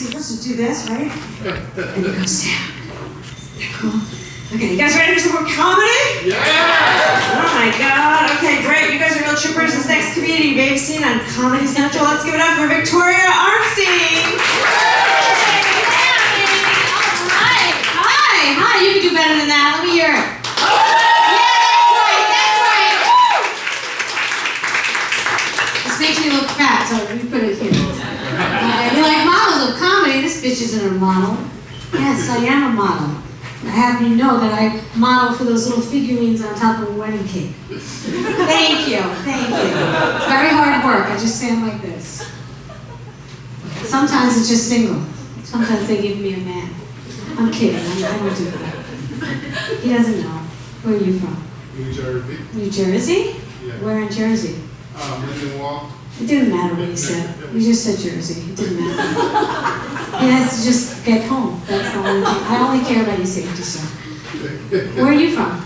So you're supposed to do this, right? And you go down. Cool. Okay, you guys ready for some more comedy? Yeah! Oh my God. Okay, great. You guys are real troopers. This next comedian you may have seen on Comedy Central. Let's give it up for Victoria Arnstein. Hi, you can do better than that. Let me hear it. This makes me look fat, so let me put it here. You're like, models of comedy. This bitch isn't a model. Yes, I am a model. I have you know that I model for those little figurines on top of a wedding cake. Thank you. It's very hard work. I just stand like this. Sometimes it's just single. Sometimes they give me a man. I'm kidding. I don't do that. He doesn't know. Where are you from? New Jersey. New Jersey? Yeah. Where in Jersey? Lindenwald. It didn't matter what you said. You just said Jersey. It didn't matter. He has to just get home. That's the only thing. I only care about your safety, sir. Where are you from?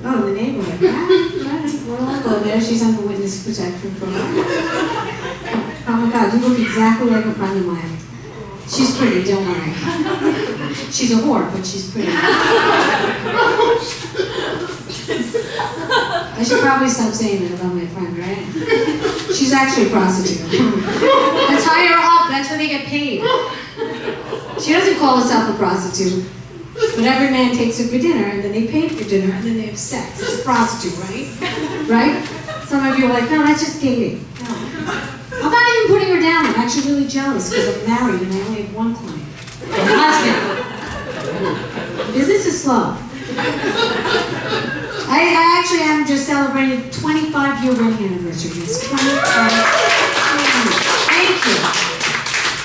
Oh, the neighborhood. Right. We'll all go there. She's on the witness protection program. Oh my God, you look exactly like a friend of mine. She's pretty, don't worry. She's a whore, but she's pretty. I should probably stop saying that about my friend, right? She's actually a prostitute. Let's hire her up, that's where they get paid. She doesn't call herself a prostitute, but every man takes her for dinner, and then they pay for dinner, and then they have sex. It's a prostitute, right? Right? Some of you are like, no, that's just dating. No. I'm not even putting her down. I'm actually really jealous because I'm married and I only have one client. My husband. Business is slow. I actually am just celebrating 25-year wedding anniversary. It's 25. Thank you.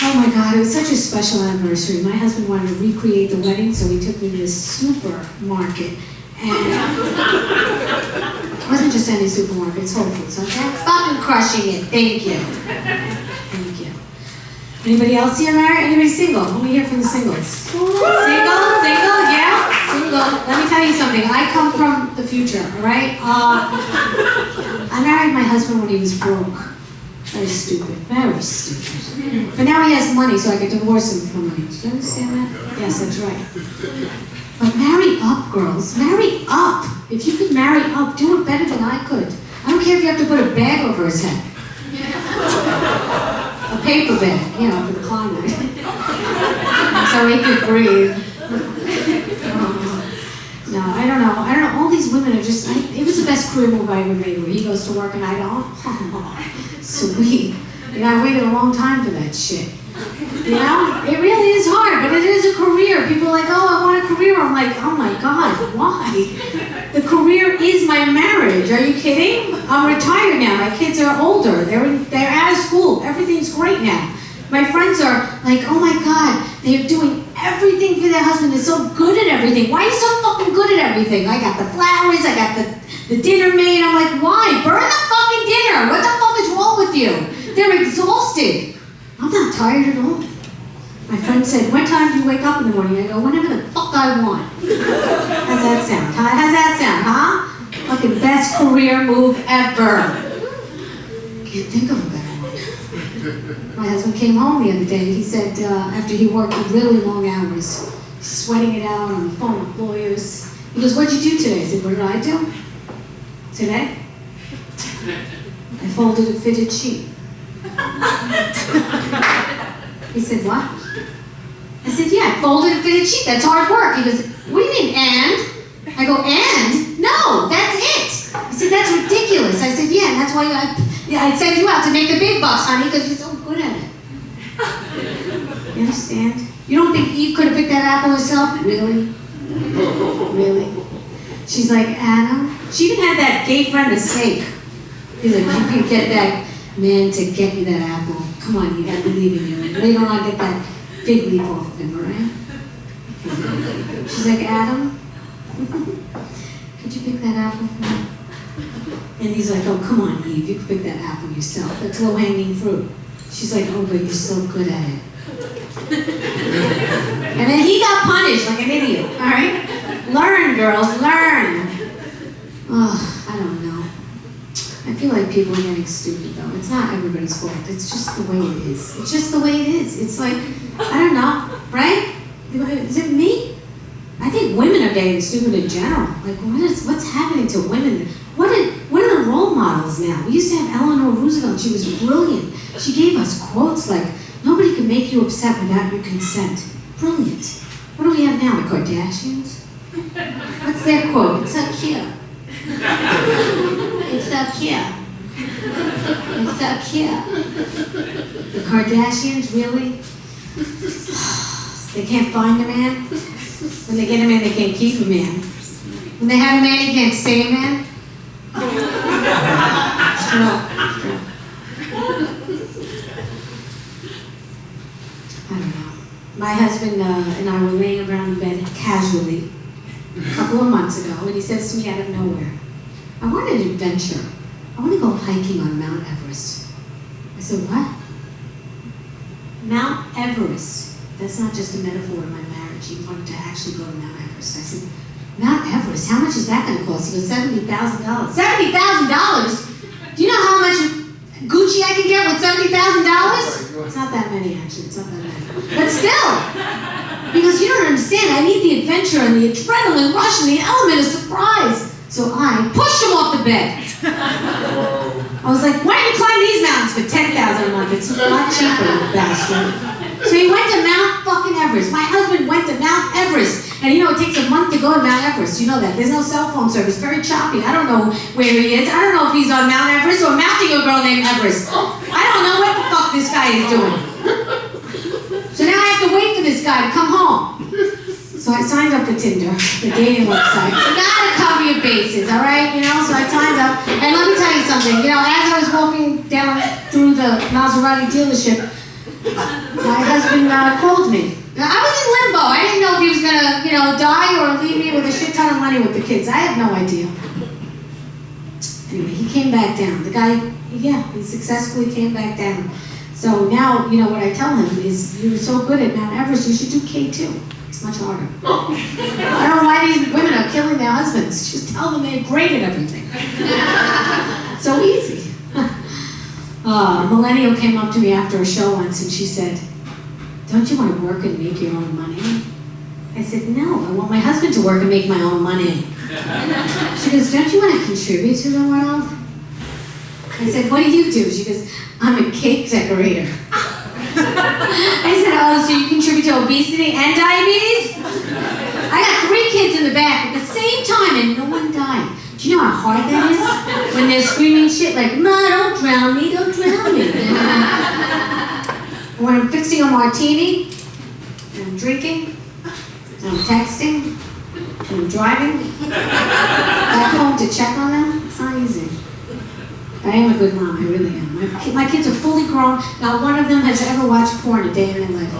Oh my God, it was such a special anniversary. My husband wanted to recreate the wedding, so he took me to this supermarket. And it wasn't just any supermarket, it's Whole Foods, okay? Fucking crushing it. Thank you. Thank you. Anybody else here married? Anybody single? Let me hear from the singles. Single? Yeah? Single. Let me tell you something. I come from the future, all right? I married my husband when he was broke. Very stupid. Very stupid. But now he has money, so I can divorce him for money. Do you understand that? Yes, that's right. But marry up, girls. Marry up. If you could marry up, do it better than I could. I don't care if you have to put a bag over his head. A paper bag, you know, for the climate. So he could breathe. No, I don't know. All these women are just, it was the best career move I ever made, where he goes to work and I don't. Sweet. You know, I waited a long time for that shit. You know? It really is hard, but it is a career. People are like, oh, I want a career. I'm like, oh my God, why? The career is my marriage. Are you kidding? I'm retired now. My kids are older. They're out of school. Everything's great now. My friends are like, oh my God, they're doing everything for their husband. They're so good at everything. Why are you so fucking good at everything? I got the flowers, I got the dinner made. I'm like, why? Burn the fucking dinner. What the fuck is wrong with you? They're exhausted. I'm not tired at all. My friend said, what time do you wake up in the morning? I go, whenever the fuck I want. How's that sound? How's that sound, huh? Fucking best career move ever. Can't think of a better one. My husband came home the other day. He said, after he worked really long hours, sweating it out on the phone with lawyers. He goes, what'd you do today? I said, what did I do? Today? I folded a fitted sheet. He said, what? I said, yeah, I folded a fitted sheet. That's hard work. He goes, what do you mean, and? I go, and? No, that's it. He said, that's ridiculous. I said, yeah, and that's why I send you out to make the big bucks, honey, because you're so good at it. You understand? You don't think Eve could have picked that apple herself? Really? Really? She's like, Adam? She even had that gay friend, the snake. He's like, you can get that man to get you that apple. Come on, you gotta believe in you. Later on, get that big leap off of him, all right? She's like, Adam, could you pick that apple for me? And he's like, oh, come on, Eve, you can pick that apple yourself. That's low-hanging fruit. She's like, oh, but you're so good at it. And then he got punished like an idiot, all right? Learn, girls, learn. Oh, I don't know. I feel like people are getting stupid though. It's not everybody's fault. It's just the way it is. It's just the way it is. It's like, I don't know, right? Is it me? I think women are getting stupid in general. Like, what's happening to women? What are the role models now? We used to have Eleanor Roosevelt. She was brilliant. She gave us quotes like, nobody can make you upset without your consent. Brilliant. What do we have now, the Kardashians? What's their quote? It's so cute. It's so cute. It's so cute. The Kardashians, really? They can't find a man? When they get a man, they can't keep a man. When they have a man, he can't stay a man? It's true. I don't know. My husband and I were laying around in bed casually a couple of months ago, and he says to me out of nowhere, I want an adventure. I want to go hiking on Mount Everest. I said, what? Mount Everest. That's not just a metaphor in my marriage. He wanted to actually go to Mount Everest. I said, Mount Everest, how much is that going to cost? He goes, $70,000. $70,000? Do you know how much Gucci I can get with $70,000? It's not that many, actually. It's not that many. But still, because you don't understand, I need the adventure and the adrenaline rush and the element of surprise. So I pushed him off the bed. I was like, why don't you climb these mountains for $10,000 a month? It's a lot cheaper, you bastard. So he went to Mount fucking Everest. My husband went to Mount Everest. And you know, it takes a month to go to Mount Everest. You know that. There's no cell phone service. Very choppy. I don't know where he is. I don't know if he's on Mount Everest or mounting a girl named Everest. I don't know what the fuck this guy is doing. So now I have to wait for this guy to come home. So I signed up for Tinder, the dating website. You gotta cover your bases, all right? You know, so I signed up. And let me tell you something. You know, as I was walking down through the Maserati dealership, my husband called me. I was in limbo. I didn't know if he was gonna, you know, die or leave me with a shit ton of money with the kids. I had no idea. Anyway, he came back down. The guy, he successfully came back down. So now, you know, what I tell him is, you were so good at Mount Everest, you should do K2. It's much harder. I don't know why these women are killing their husbands. Just tell them they're great at everything. So easy. A millennial came up to me after a show once and she said, don't you want to work and make your own money? I said, no, I want my husband to work and make my own money. She goes, don't you want to contribute to the world? I said, what do you do? She goes, I'm a cake decorator. I said, oh, so you contribute to obesity and diabetes? I got 3 kids in the back at the same time and no one died. Do you know how hard that is? When they're screaming shit like, Ma, don't drown me, don't drown me. When I'm fixing a martini, and I'm drinking, and I'm texting, and I'm driving, back home to check on them, it's not easy. I am a good mom, I really am. My kids are fully grown. Not one of them has ever watched porn a day in their life.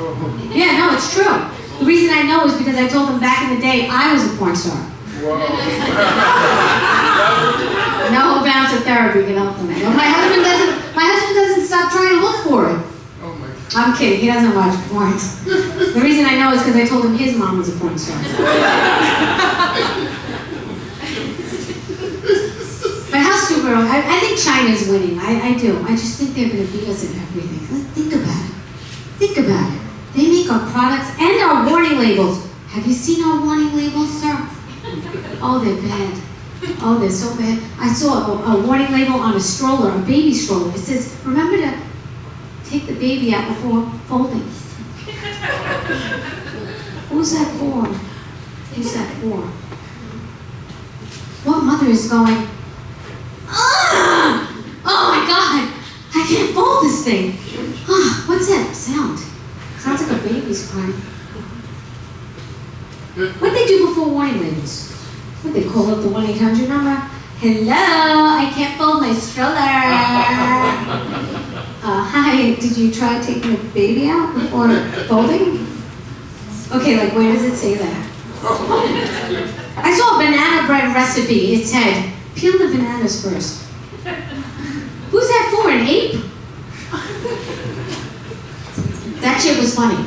Yeah, no, it's true. The reason I know is because I told them back in the day I was a porn star. No amounts of therapy can help them. My husband doesn't stop trying to look for it. Oh my God. I'm kidding, he doesn't watch porn. The reason I know is because I told him his mom was a porn star. But how stupid are I think China's winning. I do. I just think they're going to beat us in everything. Think about it. Think about it. They make our products and our warning labels. Have you seen our warning labels, sir? Oh, they're bad. Oh, they're so bad. I saw a warning label on a stroller, a baby stroller. It says, remember to take the baby out before folding. Who's that for? Who's that for? What mother is going, ah! Oh my God! I can't fold this thing. Ah, what's that sound? Sounds like a baby's crying. What'd they do before warning labels? What'd they call up the 1-800 number? Hello, I can't fold my stroller. Hi, did you try taking the baby out before folding? Okay, like where does it say that? I saw a banana bread recipe. It said, peel the bananas first. Who's that for, an ape? That shit was funny.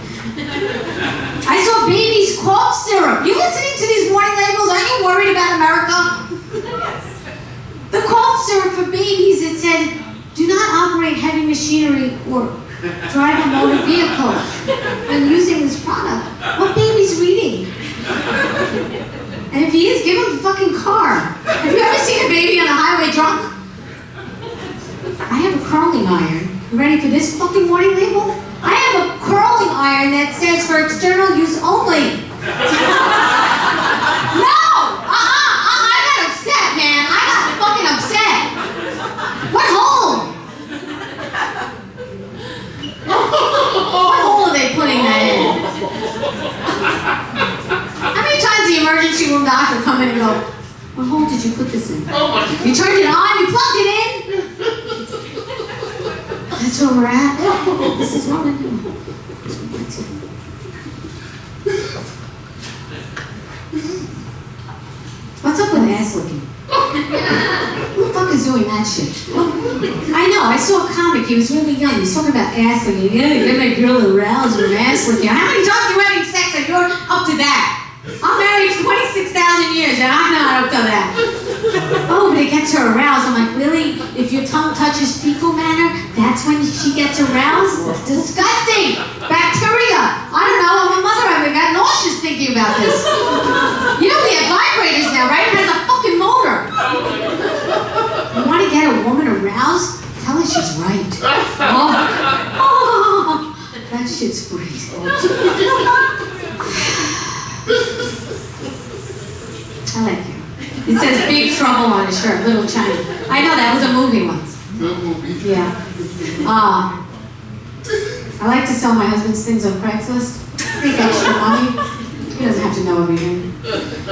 I saw baby's cough syrup. You listening to these warning labels? Aren't you worried about America? The cough syrup for babies, it said, do not operate heavy machinery or drive a motor vehicle when using this product. What baby's reading? And if he is, give him the fucking car. Have you ever seen a baby on the highway drunk? I have a curling iron. You ready for this fucking warning label? I have a curling iron that says for external use only. No! I got upset, man. I got fucking upset. What hole? What hole are they putting that in? How many times the emergency room doctor come in and go, what hole did you put this in? You turned it on, you plugged it in. That's where we're at. This is what we're doing. What's up with ass licking? Who the fuck is doing that shit? I know, I saw a comic, he was really young, he was talking about ass licking. Yeah, you get my girl aroused with ass licking. How many times are you having sex and you're up to that? I'm married 26,000 years and I'm not up to that. Oh, but it gets her aroused. I'm like, really? If your tongue touches fecal matter, that's when she gets aroused? Disgusting! Bacteria! I don't know, I'm a mother, I got nauseous thinking about this. You know we have vibrators now, right? It has a fucking motor. You want to get a woman aroused? Tell her she's right. Oh, that shit's great. I like you. It says Big Trouble on his shirt, Little China. I know, that was a movie once. Good movie. Yeah. I like to sell my husband's things on Craigslist. Make extra money. He doesn't have to know everything.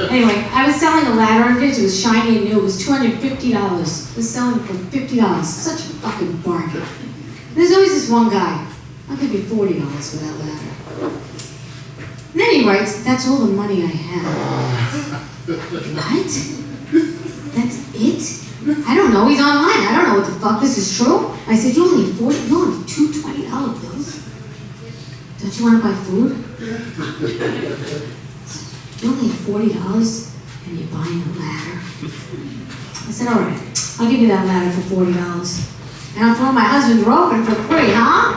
Anyway, I was selling a ladder on it. It was shiny and new. It was $250. I was selling it for $50. Such a fucking bargain. There's always this one guy. I'll give you $40 for that ladder. And then he writes, that's all the money I have. What? That's it? I don't know, he's online. I don't know what the fuck, this is true? I said, you only have two $20 bills? Don't you want to buy food? You only have $40 and you're buying a ladder? I said, all right, I'll give you that ladder for $40. And I'll throw my husband's rope in for free, huh?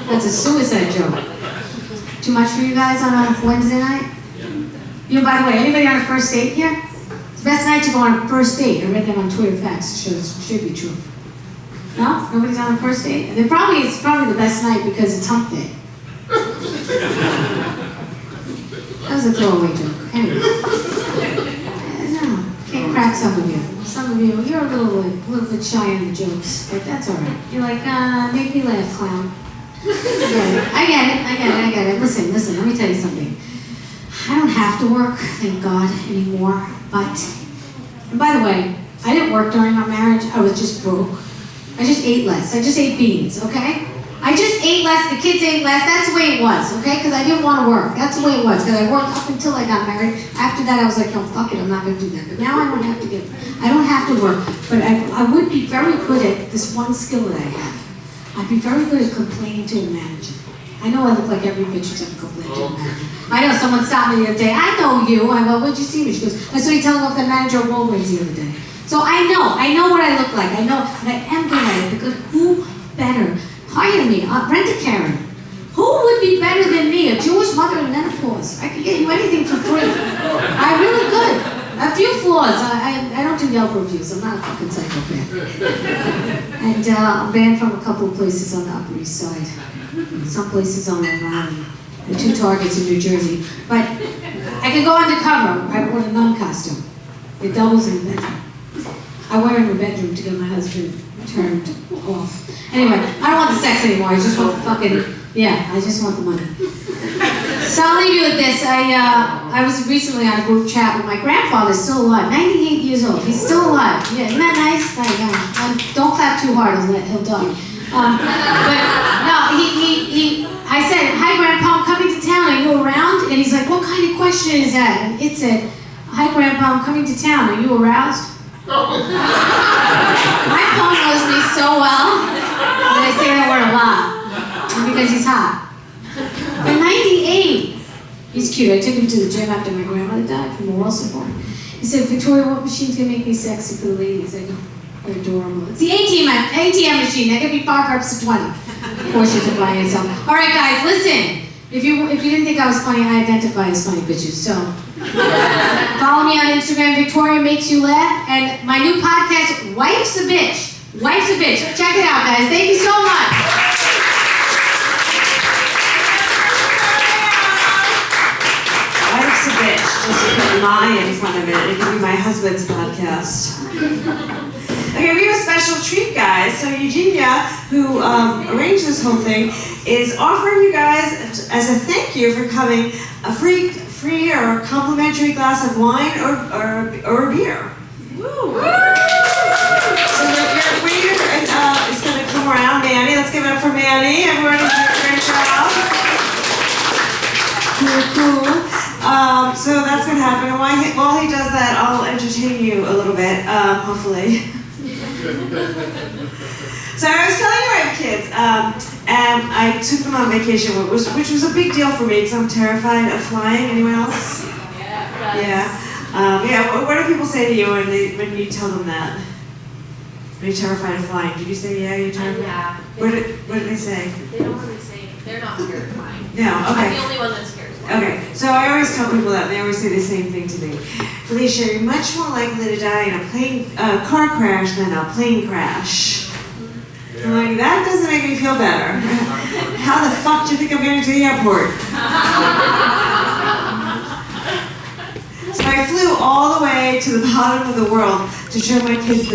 That's a suicide joke. Too much for you guys on a Wednesday night? You know, by the way, anybody on a first date here? It's the best night to go on a first date. I read that on Twitter Facts. It should be true. No? Nobody's on a first date? And it's probably the best night because it's hump day. That was a throwaway joke. Anyway. No, can't crack some of you. Some of you, you're a little bit shy on the jokes, but that's all right. You're like, make me laugh, clown. I get it. Listen, let me tell you something. I don't have to work, thank God, anymore, and by the way, I didn't work during our marriage, I was just broke. I just ate less, I just ate beans, okay? I just ate less, the kids ate less, that's the way it was, okay? Because I didn't want to work, that's the way it was, because I worked up until I got married. After that, I was like, no, fuck it, I'm not going to do that. But now I don't have to work, but I would be very good at this one skill that I have. I'd be very good at complaining to a manager. I know I look like every bitch who's ever complained to a manager. I know someone stopped me the other day, I know you. I go, what'd you see me? She goes, I saw you telling off the manager at Walgreens the other day. So I know what I look like. I know, and I am good at it because who better? Hire me, rent a Karen. Who would be better than me? A Jewish mother and menopause. I could get you anything for free. I really could. A few flaws. I don't do Yelp reviews. I'm not a fucking psychopath. And I'm banned from a couple of places on the Upper East Side. Some places on Long Island. And 2 targets in New Jersey. But I can go undercover. I wore a nun costume. It doubles in the bedroom. I wear it in the bedroom to get my husband turned off. Anyway, I don't want the sex anymore. I just want the fucking, I just want the money. So I'll leave you with this. I was recently on a group chat with my grandfather, still alive, 98 years old. He's still alive. Yeah, isn't that nice? Don't clap too hard, he'll die. But no, I said, hi Grandpa, I'm coming to town, are you around? And he's like, what kind of question is that? And it said, hi Grandpa, I'm coming to town, are you aroused? My phone knows me so well that I say that word a lot. And because he's hot. But 98, he's cute. I took him to the gym after my grandmother died from moral support. He said, Victoria, what machine's gonna make me sexy for the ladies? I go, they're adorable. It's the ATM machine. That could be 5 reps to 20. Of course, she's applying itself. All right, guys, listen. If you didn't think I was funny, I identify as funny bitches. So follow me on Instagram. Victoria Makes You Laugh, and my new podcast, Wife's a Bitch. Wife's a Bitch. Check it out, guys. Thank you so much. Wife's a Bitch. Just put my in front of it. It could be my husband's podcast. Okay, we have a special treat, guys. So Eugenia, who arranged this whole thing, is offering you guys, as a thank you for coming, a free or complimentary glass of wine or a beer. Woo! So your waiter is going to come around, Manny. Let's give it up for Manny. Everyone is doing a great job. Cool. So that's going to happen. And while he does that, I'll entertain you a little bit, hopefully. So I was telling you I have kids, and I took them on vacation, which was a big deal for me because I'm terrified of flying. Anyone else? Yeah. What do people say to you when you tell them that? When you're terrified of flying? Did you say you're terrified? Yeah. What did they say? They don't really say. They're not scared of flying. No. Okay. I'm the only one that's scared of flying. Okay, so I always tell people that, and they always say the same thing to me. Felicia, you're much more likely to die in a car crash than a plane crash. I'm like, that doesn't make me feel better. How the fuck do you think I'm getting to the airport? So I flew all the way to the bottom of the world to show my kids the